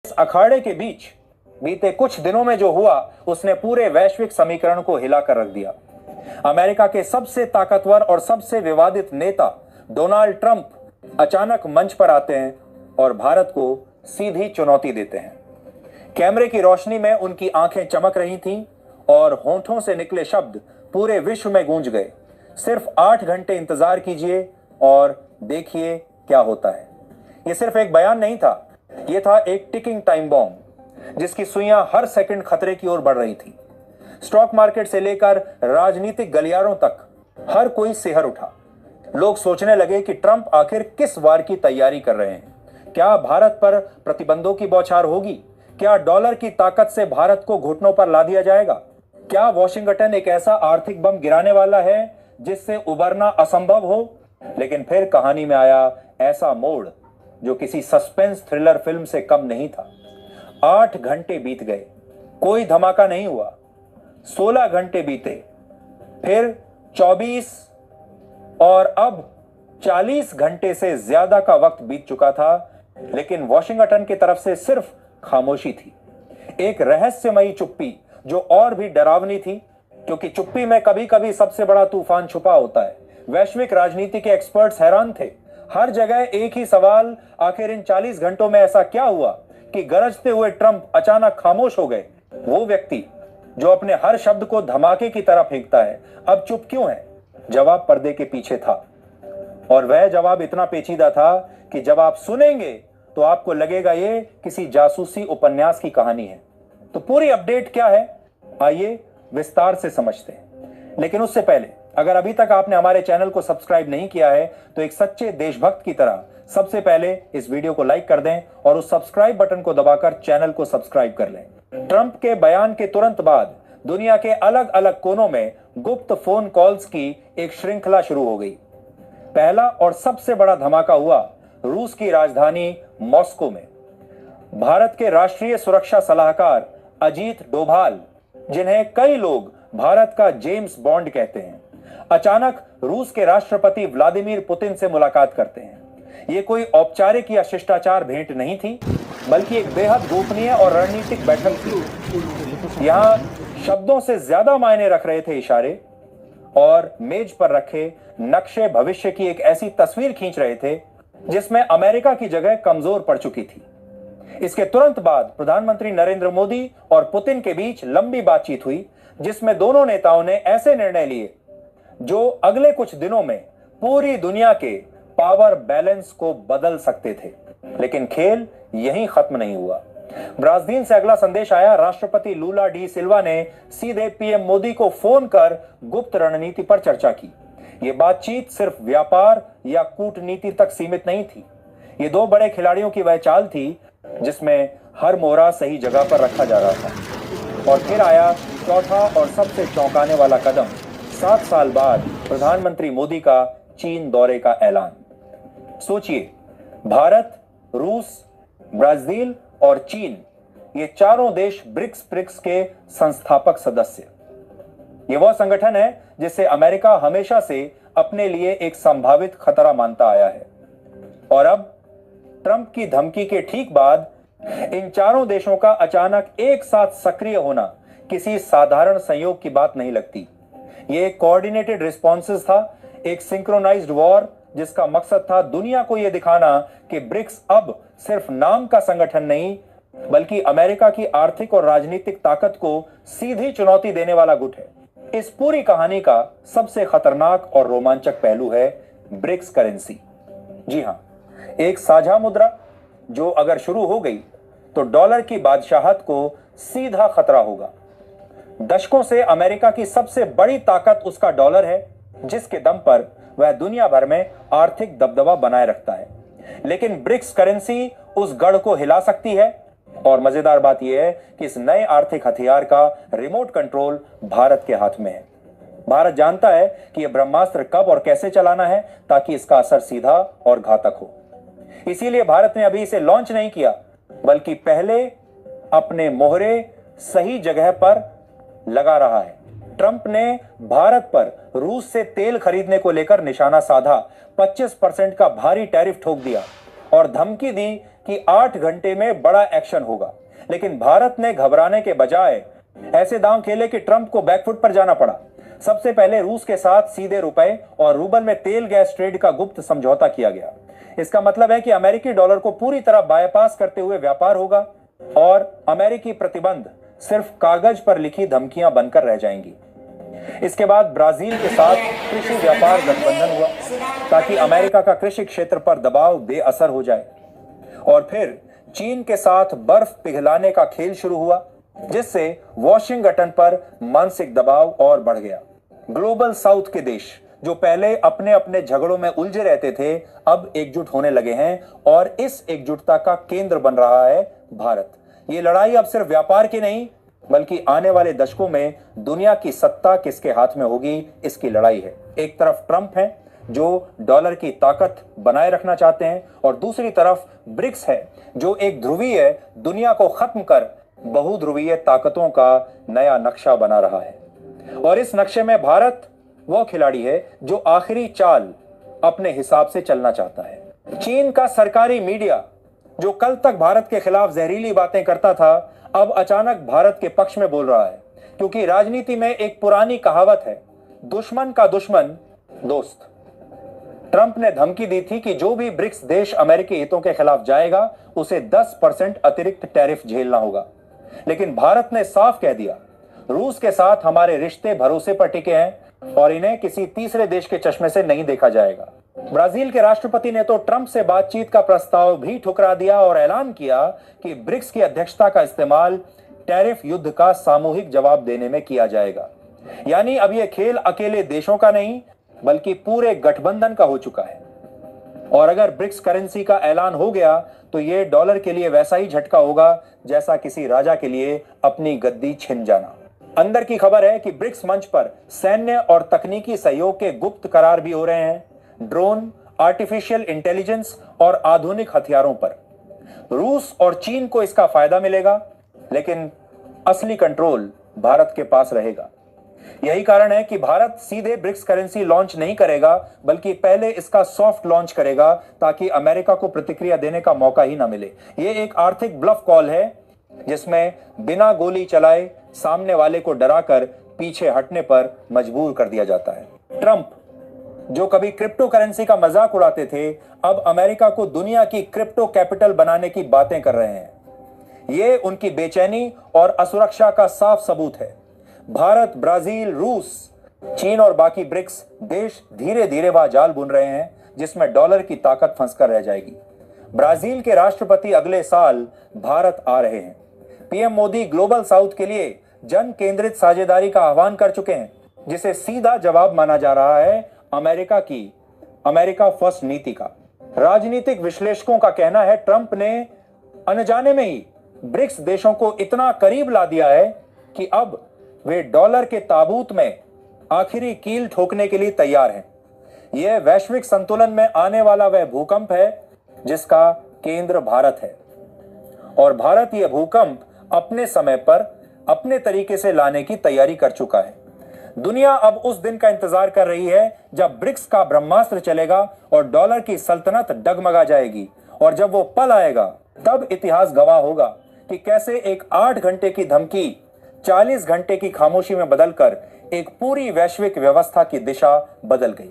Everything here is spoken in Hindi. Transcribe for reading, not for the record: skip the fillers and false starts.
इस अखाड़े के बीच बीते कुछ दिनों में जो हुआ उसने पूरे वैश्विक समीकरण को हिलाकर रख दिया। अमेरिका के सबसे ताकतवर और सबसे विवादित नेता डोनाल्ड ट्रंप अचानक मंच पर आते हैं और भारत को सीधी चुनौती देते हैं। कैमरे की रोशनी में उनकी आंखें चमक रही थीं और होंठों से निकले शब्द पूरे विश्व में गूंज गए। सिर्फ 8 घंटे इंतजार कीजिए और देखिए क्या होता है। यह सिर्फ एक बयान नहीं था, यह था एक टिकिंग टाइम बॉम्ब जिसकी सुइयां हर सेकंड खतरे की ओर बढ़ रही थी। स्टॉक मार्केट से लेकर राजनीतिक गलियारों तक हर कोई सिहर उठा। लोग सोचने लगे कि ट्रंप आखिर किस वार की तैयारी कर रहे हैं। क्या भारत पर प्रतिबंधों की बौछार होगी? क्या डॉलर की ताकत से भारत को घुटनों पर ला दिया जाएगा? क्या वॉशिंगटन एक ऐसा आर्थिक बम गिराने वाला है जिससे उबरना असंभव हो? लेकिन फिर कहानी में आया ऐसा मोड़ जो किसी सस्पेंस थ्रिलर फिल्म से कम नहीं था। 8 घंटे बीत गए, कोई धमाका नहीं हुआ। 16 घंटे बीते, फिर 24 और अब 40 घंटे से ज्यादा का वक्त बीत चुका था, लेकिन वॉशिंगटन की तरफ से सिर्फ खामोशी थी। एक रहस्यमयी चुप्पी जो और भी डरावनी थी, क्योंकि चुप्पी में कभी कभी सबसे बड़ा तूफान छुपा होता है। वैश्विक राजनीति के एक्सपर्ट्स हैरान थे। हर जगह एक ही सवाल, आखिर इन 40 घंटों में ऐसा क्या हुआ कि गरजते हुए ट्रंप अचानक खामोश हो गए? वो व्यक्ति जो अपने हर शब्द को धमाके की तरह फेंकता है, अब चुप क्यों है? जवाब पर्दे के पीछे था, और वह जवाब इतना पेचीदा था कि जब आप सुनेंगे तो आपको लगेगा ये किसी जासूसी उपन्यास की कहानी है। तो पूरी अपडेट क्या है, आइए विस्तार से समझते हैं। लेकिन उससे पहले, अगर अभी तक आपने हमारे चैनल को सब्सक्राइब नहीं किया है तो एक सच्चे देशभक्त की तरह सबसे पहले इस वीडियो को लाइक कर दें और उस सब्सक्राइब बटन को दबाकर चैनल को सब्सक्राइब कर लें। ट्रंप के बयान के तुरंत बाद दुनिया के अलग अलग कोनों में गुप्त फोन कॉल्स की एक श्रृंखला शुरू हो गई। पहला और सबसे बड़ा धमाका हुआ रूस की राजधानी मॉस्को में। भारत के राष्ट्रीय सुरक्षा सलाहकार अजीत डोभाल, जिन्हें कई लोग भारत का जेम्स बॉन्ड कहते हैं, अचानक रूस के राष्ट्रपति व्लादिमीर पुतिन से मुलाकात करते हैं। यह कोई औपचारिक या शिष्टाचार भेंट नहीं थी, बल्कि एक बेहद गोपनीय और रणनीतिक बैठक थी। यहां शब्दों से ज्यादा मायने रख रहे थे इशारे, और मेज पर रखे नक्शे भविष्य की एक ऐसी तस्वीर खींच रहे थे जिसमें अमेरिका की जगह कमजोर पड़ चुकी थी। इसके तुरंत बाद प्रधानमंत्री नरेंद्र मोदी और पुतिन के बीच लंबी बातचीत हुई, जिसमें दोनों नेताओं ने ऐसे निर्णय लिए जो अगले कुछ दिनों में पूरी दुनिया के पावर बैलेंस को बदल सकते थे। लेकिन खेल यहीं खत्म नहीं हुआ। ब्राजील से अगला संदेश आया। राष्ट्रपति लूला डी सिल्वा ने सीधे पीएम मोदी को फोन कर गुप्त रणनीति पर चर्चा की। यह बातचीत सिर्फ व्यापार या कूटनीति तक सीमित नहीं थी। ये दो बड़े खिलाड़ियों की वह चाल थी जिसमें हर मोहरा सही जगह पर रखा जा रहा था। और फिर आया चौथा और सबसे चौंकाने वाला कदम। 7 साल बाद प्रधानमंत्री मोदी का चीन दौरे का ऐलान। सोचिए, भारत, रूस, ब्राजील और चीन, ये चारों देश ब्रिक्स के संस्थापक सदस्य। ये वह संगठन है जिसे अमेरिका हमेशा से अपने लिए एक संभावित खतरा मानता आया है। और अब ट्रंप की धमकी के ठीक बाद इन चारों देशों का अचानक एक साथ सक्रिय होना किसी साधारण संयोग की बात नहीं लगती। यह एक कोऑर्डिनेटेड रिस्पॉन्सेस था, एक सिंक्रोनाइज्ड वॉर जिसका मकसद था दुनिया को यह दिखाना कि ब्रिक्स अब सिर्फ नाम का संगठन नहीं, बल्कि अमेरिका की आर्थिक और राजनीतिक ताकत को सीधी चुनौती देने वाला गुट है। इस पूरी कहानी का सबसे खतरनाक और रोमांचक पहलू है ब्रिक्स करेंसी। जी हां, एक साझा मुद्रा जो अगर शुरू हो गई तो डॉलर की बादशाहत को सीधा खतरा होगा। दशकों से अमेरिका की सबसे बड़ी ताकत उसका डॉलर है, जिसके दम पर वह दुनिया भर में आर्थिक दबदबा बनाए रखता है। लेकिन ब्रिक्स करेंसी उस गढ़ को हिला सकती है, और मजेदार बात यह है कि इस नए आर्थिक हथियार का रिमोट कंट्रोल भारत के हाथ में है। भारत जानता है कि यह ब्रह्मास्त्र कब और कैसे चलाना है ताकि इसका असर सीधा और घातक हो। इसीलिए भारत ने अभी इसे लॉन्च नहीं किया, बल्कि पहले अपने मोहरे सही जगह पर लगा रहा है। ट्रंप ने भारत पर रूस से तेल खरीदने को लेकर निशाना साधा, 25% का भारी टैरिफ ठोक दिया और धमकी दी कि 8 घंटे में बड़ा एक्शन होगा, लेकिन भारत ने घबराने के बजाय ऐसे दांव खेले कि ट्रंप को बैकफुट पर जाना पड़ा। सबसे पहले रूस के साथ सीधे रुपए और रूबल में तेल गैस ट्रेड का गुप्त समझौता किया गया। इसका मतलब है कि अमेरिकी डॉलर को पूरी तरह बायपास करते हुए व्यापार होगा और अमेरिकी प्रतिबंध सिर्फ कागज पर लिखी धमकियां बनकर रह जाएंगी। इसके बाद ब्राजील के साथ कृषि व्यापार गठबंधन हुआ ताकि अमेरिका का कृषि क्षेत्र पर दबाव बेअसर हो जाए। और फिर चीन के साथ बर्फ पिघलाने का खेल शुरू हुआ, जिससे वॉशिंगटन पर मानसिक दबाव और बढ़ गया। ग्लोबल साउथ के देश जो पहले अपने अपने झगड़ों में उलझे रहते थे, अब एकजुट होने लगे हैं और इस एकजुटता का केंद्र बन रहा है भारत। ये लड़ाई अब सिर्फ व्यापार की नहीं, बल्कि आने वाले दशकों में दुनिया की सत्ता किसके हाथ में होगी, इसकी लड़ाई है। एक तरफ ट्रंप है जो डॉलर की ताकत बनाए रखना चाहते हैं, और दूसरी तरफ ब्रिक्स है जो एक ध्रुवीय दुनिया को खत्म कर बहुध्रुवीय ताकतों का नया नक्शा बना रहा है। और इस नक्शे में भारत वो खिलाड़ी है जो आखिरी चाल अपने हिसाब से चलना चाहता है। चीन का सरकारी मीडिया जो कल तक भारत के खिलाफ जहरीली बातें करता था, अब अचानक भारत के पक्ष में बोल रहा है, क्योंकि राजनीति में एक पुरानी कहावत है, दुश्मन का दुश्मन दोस्त। ट्रंप ने धमकी दी थी कि जो भी ब्रिक्स देश अमेरिकी हितों के खिलाफ जाएगा उसे 10% अतिरिक्त टैरिफ झेलना होगा। लेकिन भारत ने साफ कह दिया, रूस के साथ हमारे रिश्ते भरोसे पर टिके हैं और इन्हें किसी तीसरे देश के चश्मे से नहीं देखा जाएगा। ब्राजील के राष्ट्रपति ने तो ट्रंप से बातचीत का प्रस्ताव भी ठुकरा दिया और ऐलान किया कि ब्रिक्स की अध्यक्षता का इस्तेमाल टैरिफ युद्ध का सामूहिक जवाब देने में किया जाएगा। यानी अब यह खेल अकेले देशों का नहीं, बल्कि पूरे गठबंधन का हो चुका है। और अगर ब्रिक्स करेंसी का ऐलान हो गया तो यह डॉलर के लिए वैसा ही झटका होगा जैसा किसी राजा के लिए अपनी गद्दी छिन जाना। अंदर की खबर है कि ब्रिक्स मंच पर सैन्य और तकनीकी सहयोग के गुप्त करार भी हो रहे हैं, ड्रोन, आर्टिफिशियल इंटेलिजेंस और आधुनिक हथियारों पर। रूस और चीन को इसका फायदा मिलेगा, लेकिन असली कंट्रोल भारत के पास रहेगा। यही कारण है कि भारत सीधे ब्रिक्स करेंसी लॉन्च नहीं करेगा, बल्कि पहले इसका सॉफ्ट लॉन्च करेगा ताकि अमेरिका को प्रतिक्रिया देने का मौका ही ना मिले। यह एक आर्थिक ब्लफ कॉल है जिसमें बिना गोली चलाए सामने वाले को डराकर पीछे हटने पर मजबूर कर दिया जाता है। ट्रंप जो कभी क्रिप्टो करेंसी का मजाक उड़ाते थे, अब अमेरिका को दुनिया की क्रिप्टो कैपिटल बनाने की बातें कर रहे हैं। ये उनकी बेचैनी और असुरक्षा का साफ सबूत है। भारत, ब्राजील, रूस, चीन और बाकी ब्रिक्स देश धीरे धीरे वह जाल बुन रहे हैं जिसमें डॉलर की ताकत फंसकर रह जाएगी। ब्राजील के राष्ट्रपति अगले साल भारत आ रहे हैं। पीएम मोदी ग्लोबल साउथ के लिए जन केंद्रित साझेदारी का आह्वान कर चुके हैं, जिसे सीधा जवाब माना जा रहा है अमेरिका की अमेरिका फर्स्ट नीति का। राजनीतिक विश्लेषकों का कहना है ट्रंप ने अनजाने में ही ब्रिक्स देशों को इतना करीब ला दिया है कि अब वे डॉलर के ताबूत में आखिरी कील ठोकने के लिए तैयार हैं। यह वैश्विक संतुलन में आने वाला वह भूकंप है जिसका केंद्र भारत है, और भारत यह भूकंप अपने समय पर अपने तरीके से लाने की तैयारी कर चुका है। दुनिया अब उस दिन का इंतजार कर रही है जब ब्रिक्स का ब्रह्मास्त्र चलेगा और डॉलर की सल्तनत डगमगा जाएगी, और जब वो पल आएगा तब इतिहास गवाह होगा कि कैसे एक 8 घंटे की धमकी 40 घंटे की खामोशी में बदलकर एक पूरी वैश्विक व्यवस्था की दिशा बदल गई।